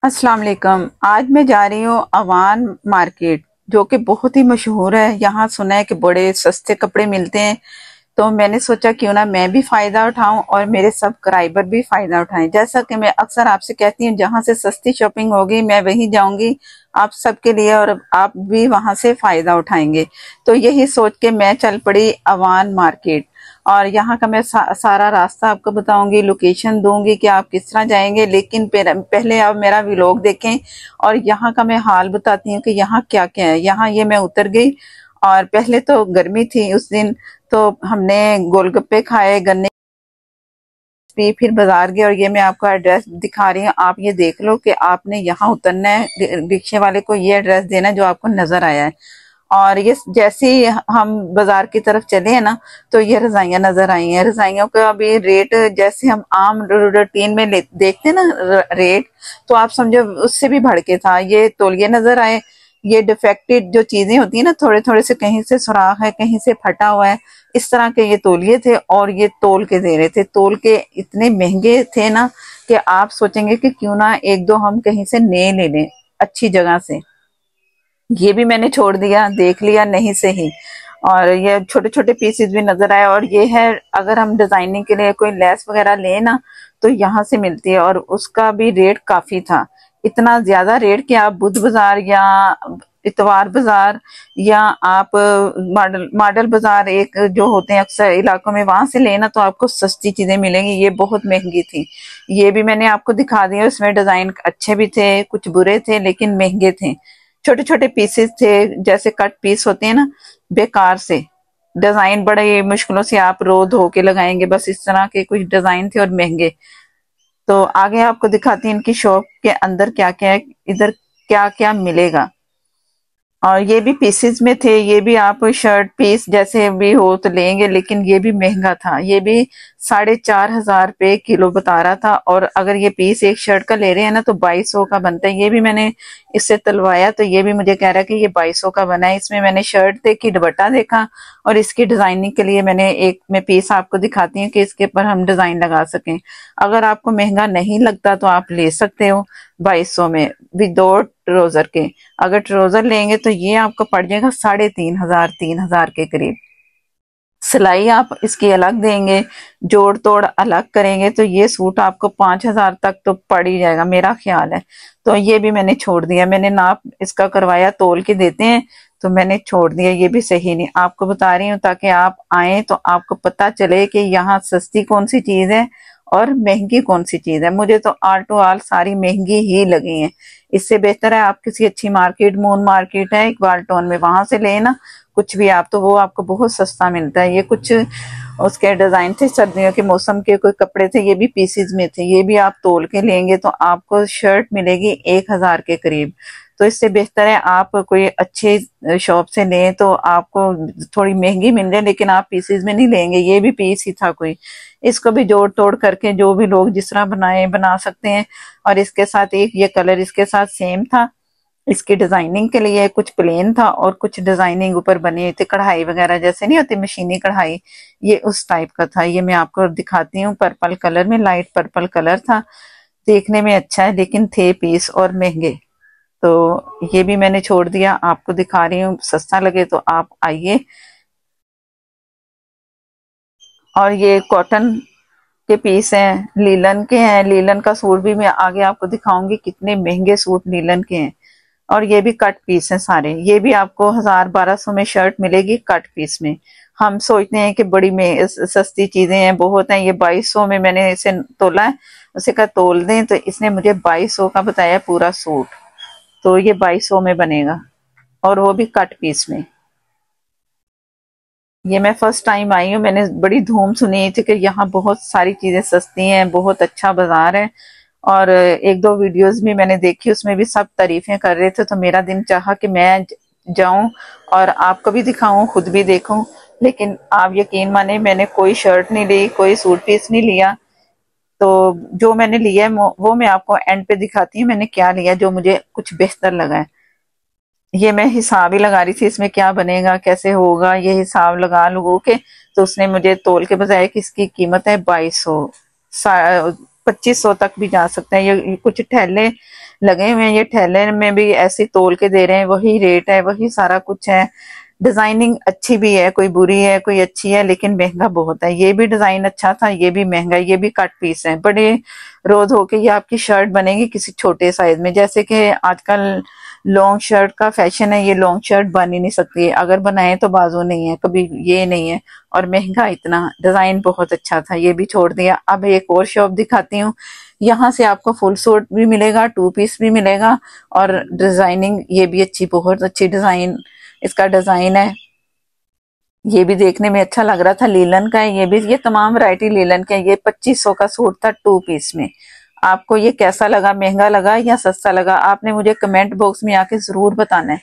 अस्सलाम वालेकुम। आज मैं जा रही हूँ अवान मार्केट, जो कि बहुत ही मशहूर है। यहाँ सुना है कि बड़े सस्ते कपड़े मिलते हैं, तो मैंने सोचा क्यों ना मैं भी फायदा उठाऊं और मेरे सब्सक्राइबर भी फायदा उठाएं। जैसा कि मैं अक्सर आपसे कहती हूँ, जहाँ से सस्ती शॉपिंग होगी मैं वहीं जाऊंगी आप सबके लिए, और आप भी वहां से फायदा उठाएंगे। तो यही सोच के मैं चल पड़ी अवान मार्केट, और यहाँ का मैं सारा रास्ता आपको बताऊंगी, लोकेशन दूंगी कि आप किस तरह जाएंगे। लेकिन पहले आप मेरा व्लॉग देखें और यहाँ का मैं हाल बताती हूँ कि यहाँ क्या क्या है। यहाँ ये मैं उतर गई, और पहले तो गर्मी थी उस दिन, तो हमने गोलगप्पे खाए, गन्ने पी, फिर बाजार गए। और ये मैं आपको एड्रेस दिखा रही हूँ, आप ये देख लो कि आपने यहाँ उतरना है, रिक्शे वाले को ये एड्रेस देना है जो आपको नजर आया है। और ये जैसे ही हम बाजार की तरफ चले हैं ना, तो ये रजाइयां नजर आई हैं। रजाइयों का भी रेट जैसे हम आम रूटीन में देखते हैं ना रेट, तो आप समझो उससे भी बढ़ के था। ये तौलिए नजर आए। ये डिफेक्टेड जो चीजें होती है ना, थोड़े थोड़े से, कहीं से सुराख है, कहीं से फटा हुआ है, इस तरह के ये तौलिए थे। और ये तोल के दे रहे थे, तोल के इतने महंगे थे ना कि आप सोचेंगे कि क्यों ना एक दो हम कहीं से नए ले लें अच्छी जगह से। ये भी मैंने छोड़ दिया, देख लिया नहीं सही। और ये छोटे छोटे पीसेस भी नजर आए। और ये है, अगर हम डिजाइनिंग के लिए कोई लेस वगैरह ले ना, तो यहाँ से मिलती है, और उसका भी रेट काफी था। इतना ज्यादा रेट कि आप बुध बाजार या इतवार बाजार या आप मॉडल मॉडल बाजार, एक जो होते हैं अक्सर इलाकों में, वहां से लेना तो आपको सस्ती चीजें मिलेंगी। ये बहुत महंगी थी। ये भी मैंने आपको दिखा दिया, इसमें डिजाइन अच्छे भी थे, कुछ बुरे थे, लेकिन महंगे थे। छोटे छोटे पीसेस थे, जैसे कट पीस होते हैं ना, बेकार से। डिजाइन बड़े मुश्किलों से आप रो धो के लगाएंगे, बस इस तरह के कुछ डिजाइन थे और महंगे। तो आगे आपको दिखाती हूँ इनकी शॉप के अंदर क्या क्या है, इधर क्या क्या मिलेगा। और ये भी पीसेस में थे। ये भी आप शर्ट पीस जैसे भी हो तो लेंगे, लेकिन ये भी महंगा था। ये भी 4,500 रुपये किलो बता रहा था। और अगर ये पीस एक शर्ट का ले रहे हैं ना, तो 2200 का बनता है। ये भी मैंने इससे तलवाया, तो ये भी मुझे कह रहा है कि ये 2200 का बना है। इसमें मैंने शर्ट देखी, दुपट्टा देखा, और इसकी डिजाइनिंग के लिए मैंने एक में पीस आपको दिखाती हूँ कि इसके ऊपर हम डिजाइन लगा सकें। अगर आपको महंगा नहीं लगता तो आप ले सकते हो 2200 में, विदाउट ट्राउजर के। अगर ट्राउजर लेंगे तो ये आपको पड़ जाएगा 3,500 3,000 के करीब। सिलाई आप इसकी अलग देंगे, जोड़ तोड़ अलग करेंगे, तो ये सूट आपको 5,000 तक तो पड़ ही जाएगा, मेरा ख्याल है। तो ये भी मैंने छोड़ दिया। मैंने नाप इसका करवाया, तोल के देते हैं, तो मैंने छोड़ दिया। ये भी सही नहीं, आपको बता रही हूँ ताकि आप आए तो आपको पता चले कि यहाँ सस्ती कौन सी चीज है और महंगी कौन सी चीज है। मुझे तो ऑल टू ऑल सारी महंगी ही लगी हैं। इससे बेहतर है आप किसी अच्छी मार्केट, मून मार्केट है इकबाल टाउन में, वहां से लेना कुछ भी आप, तो वो आपको बहुत सस्ता मिलता है। ये कुछ उसके डिजाइन थे, सर्दियों के मौसम के कोई कपड़े थे, ये भी पीसीज में थे। ये भी आप तोल के लेंगे तो आपको शर्ट मिलेगी 1,000 के करीब। तो इससे बेहतर है आप कोई अच्छे शॉप से लें, तो आपको थोड़ी महंगी मिल जाए, लेकिन आप पीसीज में नहीं लेंगे। ये भी पीस ही था कोई, इसको भी जोड़ तोड़ करके जो भी लोग जिस तरह बनाए बना सकते हैं। और इसके साथ एक ये कलर इसके साथ सेम था। इसकी डिजाइनिंग के लिए कुछ प्लेन था और कुछ डिजाइनिंग ऊपर बनी हुई थी, कढ़ाई वगैरह जैसे नहीं होती मशीनी कढ़ाई, ये उस टाइप का था। ये मैं आपको दिखाती हूँ, पर्पल कलर में, लाइट पर्पल कलर था। देखने में अच्छा है, लेकिन थे पीस और महंगे। तो ये भी मैंने छोड़ दिया, आपको दिखा रही हूँ, सस्ता लगे तो आप आइए। और ये कॉटन के पीस हैं, लीलन के हैं। लीलन का सूट भी मैं आगे आपको दिखाऊंगी, कितने महंगे सूट लीलन के हैं। और ये भी कट पीस हैं सारे। ये भी आपको 1,000 1,200 में शर्ट मिलेगी कट पीस में। हम सोचते हैं कि बड़ी में सस्ती चीजें हैं, बहुत हैं। ये 2200 में मैंने इसे तोला है, उसे कहा तोल दें, तो इसने मुझे 2200 का बताया पूरा सूट। तो ये 2200 में बनेगा, और वो भी कट पीस में। ये मैं फर्स्ट टाइम आई हूँ, मैंने बड़ी धूम सुनी थी कि यहाँ बहुत सारी चीजें सस्ती हैं, बहुत अच्छा बाजार है। और एक दो वीडियोस भी मैंने देखी, उसमें भी सब तारीफें कर रहे थे, तो मेरा दिन चाहा कि मैं जाऊं और आपको भी दिखाऊं, खुद भी देखूं। लेकिन आप यकीन माने, मैंने कोई शर्ट नहीं ली, कोई सूट पीस नहीं लिया। तो जो मैंने लिया है वो मैं आपको एंड पे दिखाती हूँ मैंने क्या लिया, जो मुझे कुछ बेहतर लगा है। ये मैं हिसाब ही लगा रही थी, इसमें क्या बनेगा, कैसे होगा, ये हिसाब लगा के, तो उसने मुझे तोल के बताया कि इसकी कीमत है 2200। 2500 तक भी जा सकते हैं। ये कुछ ठेले लगे हुए हैं, ये ठेले में भी ऐसे तोल के दे रहे हैं, वही रेट है, वही सारा कुछ है। डिजाइनिंग अच्छी भी है, कोई बुरी है कोई अच्छी है, लेकिन महंगा बहुत है। ये भी डिजाइन अच्छा था, ये भी महंगा, ये भी कट पीस है। बड़े रोज होके ये आपकी शर्ट बनेगी किसी छोटे साइज में, जैसे कि आजकल लॉन्ग शर्ट का फैशन है, ये लॉन्ग शर्ट बन ही नहीं सकती है, अगर बनाए तो बाजू नहीं है, कभी ये नहीं है। और महंगा इतना, डिजाइन बहुत अच्छा था, ये भी छोड़ दिया। अब एक और शॉप दिखाती हूँ, यहाँ से आपको फुल सूट भी मिलेगा, 2 पीस भी मिलेगा, और डिजाइनिंग ये भी अच्छी, बहुत अच्छी डिजाइन इसका डिजाइन है। ये भी देखने में अच्छा लग रहा था, लीलन का है ये भी, ये तमाम वैरायटी लीलन के। ये 2500 का सूट था 2 पीस में। आपको ये कैसा लगा, महंगा लगा या सस्ता लगा, आपने मुझे कमेंट बॉक्स में आके जरूर बताना है।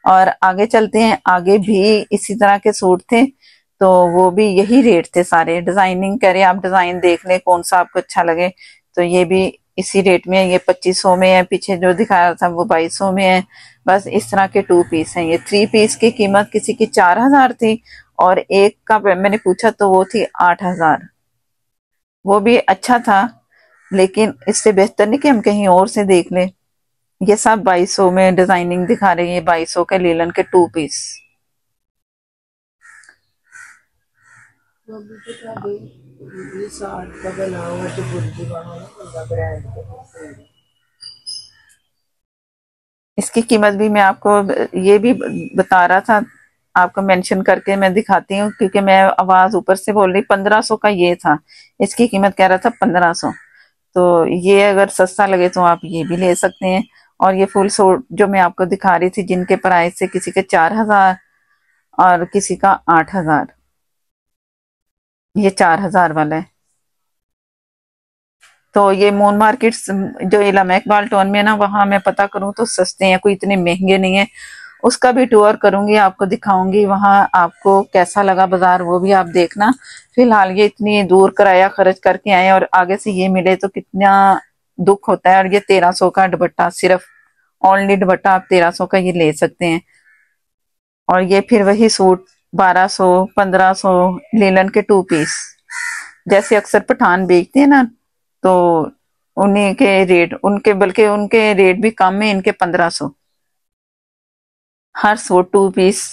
और आगे चलते हैं, आगे भी इसी तरह के सूट थे, तो वो भी यही रेट थे सारे। डिजाइनिंग कह रहे आप डिजाइन देख लें कौन सा आपको अच्छा लगे, तो ये भी इसी रेट में है। ये 2500 में है, पीछे जो दिखा रहा था वो 2200 में है। बस इस तरह के 2 पीस हैं। ये 3 पीस की कीमत किसी की 4000 थी, और एक का मैंने पूछा तो वो थी 8000। वो भी अच्छा था, लेकिन इससे बेहतर नहीं कि हम कहीं और से देख लें। ये सब 2200 में डिजाइनिंग दिखा रही है, 2200 के लीलन के 2 पीस। इसकी कीमत भी मैं आपको ये भी बता रहा था, आपको मेंशन करके मैं दिखाती हूँ, क्योंकि मैं आवाज ऊपर से बोल रही। 1500 का ये था, इसकी कीमत कह रहा था 1500। तो ये अगर सस्ता लगे तो आप ये भी ले सकते हैं। और ये फुल सूट जो मैं आपको दिखा रही थी, जिनके प्राइस से किसी के 4000 और किसी का 8000, ये 4000 वाला है। तो ये मून मार्केट जो इलामा इकबाल टाउन में है ना, वहां मैं पता करूं तो सस्ते हैं, कोई इतने महंगे नहीं है। उसका भी टूर करूंगी, आपको दिखाऊंगी वहां आपको कैसा लगा बाजार, वो भी आप देखना। फिलहाल ये इतनी दूर किराया खर्च करके आए और आगे से ये मिले तो कितना दुख होता है। और ये 1300 का दुपट्टा, सिर्फ ओनली दुपट्टा आप 1300 का ये ले सकते हैं। और ये फिर वही सूट 1200 1500 लीलन के 2 पीस, जैसे अक्सर पठान बेचते हैं ना, तो उन्हीं के रेट, उनके बल्कि उनके रेट भी कम है, इनके 1500। हर सूट 2 पीस,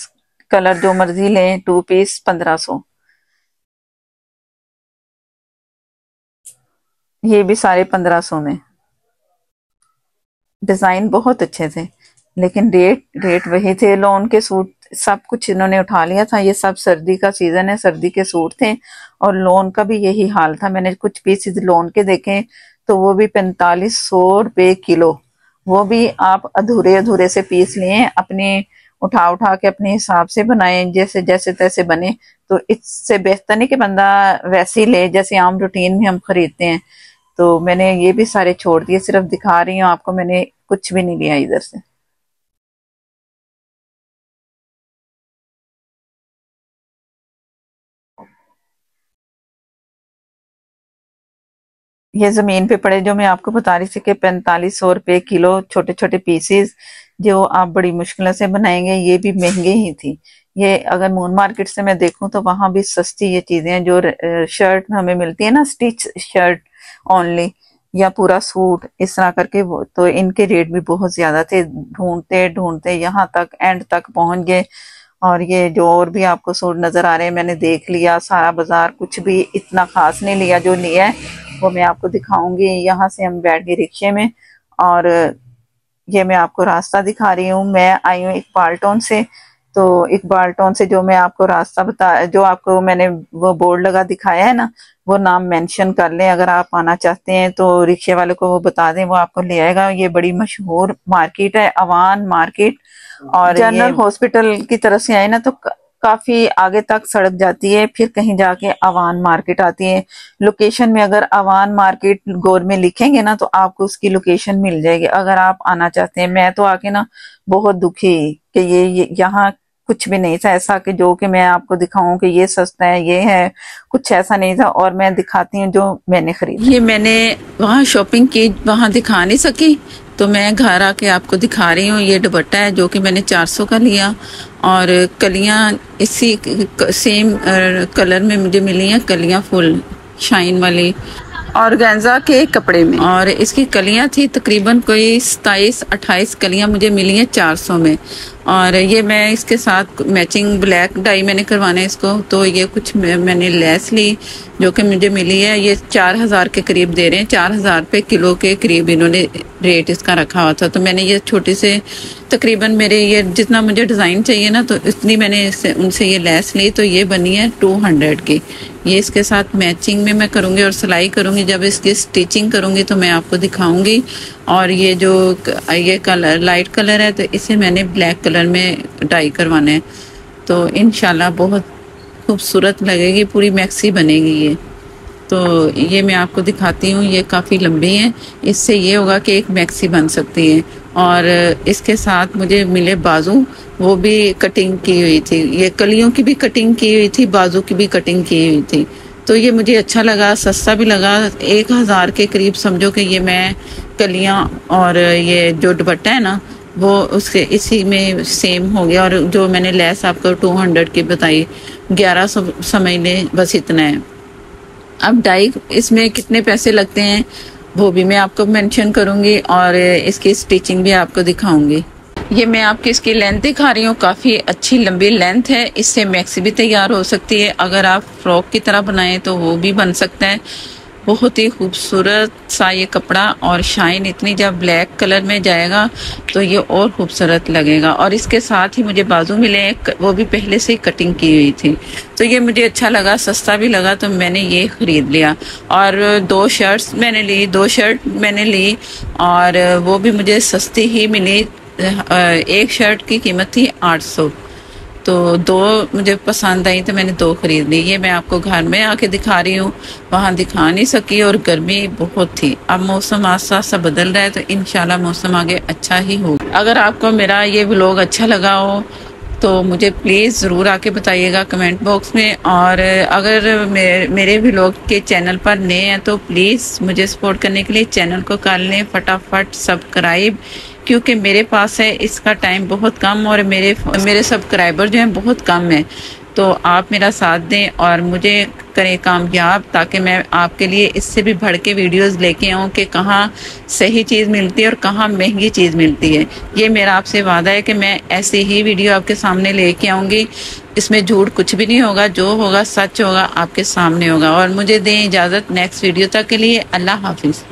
कलर जो मर्जी लें, 2 पीस 1500। ये भी सारे 1500 में। डिजाइन बहुत अच्छे थे, लेकिन रेट वही थे। लॉन के सूट सब कुछ इन्होंने उठा लिया था, ये सब सर्दी का सीजन है, सर्दी के सूट थे। और लॉन का भी यही हाल था, मैंने कुछ पीसेस लॉन के देखे तो वो भी 4500 रुपए किलो। वो भी आप अधूरे अधूरे से पीस लिए, अपने उठा उठा के अपने हिसाब से बनाए, जैसे जैसे तैसे बने। तो इससे बेहतर नहीं कि बंदा वैसे ही ले जैसे आम रूटीन में हम खरीदते हैं। तो मैंने ये भी सारे छोड़ दिए, सिर्फ दिखा रही हूँ आपको, मैंने कुछ भी नहीं लिया इधर से। ये जमीन पे पड़े जो मैं आपको बता रही थी कि 4500 रुपए किलो, छोटे छोटे पीसेस जो आप बड़ी मुश्किल से बनाएंगे, ये भी महंगे ही थी। ये अगर मून मार्केट से मैं देखूं तो वहां भी सस्ती ये चीजें हैं, जो शर्ट हमें मिलती है ना, स्टिच शर्ट ओनली, या पूरा सूट इस तरह करके, वो तो इनके रेट भी बहुत ज्यादा थे। ढूंढते ढूंढते यहाँ तक एंड तक पहुंच गए। और ये जो और भी आपको सूट नजर आ रहे हैं, मैंने देख लिया सारा बाजार, कुछ भी इतना खास नहीं लिया। जो लिया है वो मैं आपको दिखाऊंगी। यहाँ से हम बैठ गए रिक्शे में, और ये मैं आपको रास्ता दिखा रही हूँ। मैं आई हूँ इकबाल टाउन से, तो इकबाल टाउन से जो मैं आपको रास्ता जो आपको मैंने वो बोर्ड लगा दिखाया है ना, वो नाम मेंशन कर लें। अगर आप आना चाहते हैं तो रिक्शे वाले को वो बता दें, वो आपको ले आएगा। ये बड़ी मशहूर मार्केट है, अवान मार्केट। और जनरल हॉस्पिटल की तरफ से आए ना तो काफी आगे तक सड़क जाती है, फिर कहीं जाके अवान मार्केट आती है। लोकेशन में अगर अवान मार्केट गोल में लिखेंगे ना तो आपको उसकी लोकेशन मिल जाएगी, अगर आप आना चाहते हैं। मैं तो आके ना बहुत दुखी कि ये यहाँ कुछ भी नहीं था ऐसा कि जो कि मैं आपको दिखाऊं कि ये सस्ता है, ये है, कुछ ऐसा नहीं था। और मैं दिखाती हूँ जो मैंने खरीदी। ये मैंने वहाँ शॉपिंग की, वहाँ दिखा नहीं सकी, तो मैं घर आके आपको दिखा रही हूँ। ये दुपट्टा है जो कि मैंने 400 का लिया, और कलियां इसी सेम कलर में मुझे मिली हैं, कलियां फुल शाइन वाली। ऑर्गेन्जा के कपड़े में। और इसकी कलियां थी तकरीबन कोई 27-28 कलियां मुझे मिली हैं 400 में। और ये मैं इसके साथ मैचिंग ब्लैक डाई मैंने करवाना है इसको, तो ये कुछ मैंने लेस ली जो कि मुझे मिली है। ये 4000 के करीब दे रहे हैं, 4000 रुपये किलो के करीब इन्होंने रेट इसका रखा हुआ था। तो मैंने ये छोटे से तकरीबन मेरे ये जितना मुझे डिज़ाइन चाहिए ना, तो इतनी मैंने उनसे ये लेस ली, तो ये बनी है 200 की। ये इसके साथ मैचिंग में मैं करूँगी और सिलाई करूँगी। जब इसकी स्टिचिंग करूँगी तो मैं आपको दिखाऊँगी। और ये जो ये कलर लाइट कलर है, तो इसे मैंने ब्लैक कलर में डाई करवाना है। तो इंशाल्लाह बहुत खूबसूरत लगेगी, पूरी मैक्सी बनेगी ये। तो ये मैं आपको दिखाती हूँ, ये काफ़ी लंबी है, इससे ये होगा कि एक मैक्सी बन सकती है। और इसके साथ मुझे मिले बाजू, वो भी कटिंग की हुई थी। ये कलियों की भी कटिंग की हुई थी, बाजू की भी कटिंग की हुई थी। तो ये मुझे अच्छा लगा, सस्ता भी लगा। 1000 के करीब समझो कि ये मैं कलियां और ये जो दुपट्टा है ना, वो उसके इसी में सेम हो गया। और जो मैंने लेस आपको 200 की बताई, 1100 समझ लें, बस इतना है। अब डाई इसमें कितने पैसे लगते हैं वो भी मैं आपको मेंशन करूंगी और इसकी स्टिचिंग भी आपको दिखाऊंगी। ये मैं आपकी इसकी लेंथ दिखा रही हूँ, काफ़ी अच्छी लंबी लेंथ है। इससे मैक्सी भी तैयार हो सकती है, अगर आप फ्रॉक की तरह बनाएं तो वो भी बन सकता है। बहुत ही खूबसूरत सा ये कपड़ा, और शाइन इतनी जब ब्लैक कलर में जाएगा तो ये और खूबसूरत लगेगा। और इसके साथ ही मुझे बाजू मिले, वो भी पहले से ही कटिंग की हुई थी। तो ये मुझे अच्छा लगा, सस्ता भी लगा, तो मैंने ये खरीद लिया। और 2 शर्ट्स मैंने ली, 2 शर्ट मैंने ली, और वो भी मुझे सस्ती ही मिली। एक शर्ट की कीमत थी 800। तो 2 मुझे पसंद आई, तो मैंने 2 खरीद ली। ये मैं आपको घर में आके दिखा रही हूँ, वहाँ दिखा नहीं सकी, और गर्मी बहुत थी। अब मौसम आस्ता आस्ता बदल रहा है, तो इंशाल्लाह मौसम आगे अच्छा ही होगा। अगर आपको मेरा ये व्लॉग अच्छा लगा हो तो मुझे प्लीज़ ज़रूर आके बताइएगा कमेंट बॉक्स में। और अगर मेरे व्लॉग के चैनल पर नए हैं तो प्लीज़ मुझे सपोर्ट करने के लिए चैनल को कर लें फटाफट सब्सक्राइब, क्योंकि मेरे पास है इसका टाइम बहुत कम, और मेरे सब्सक्राइबर जो हैं बहुत कम है। तो आप मेरा साथ दें और मुझे करें कामयाब, ताकि मैं आपके लिए इससे भी बढ़ के वीडियोज़ लेके आऊँ कि कहाँ सही चीज़ मिलती है और कहाँ महंगी चीज़ मिलती है। ये मेरा आपसे वादा है कि मैं ऐसी ही वीडियो आपके सामने लेके आऊँगी। इसमें झूठ कुछ भी नहीं होगा, जो होगा सच होगा, आपके सामने होगा। और मुझे दें इजाज़त नेक्स्ट वीडियो तक के लिए। अल्लाह हाफिज़।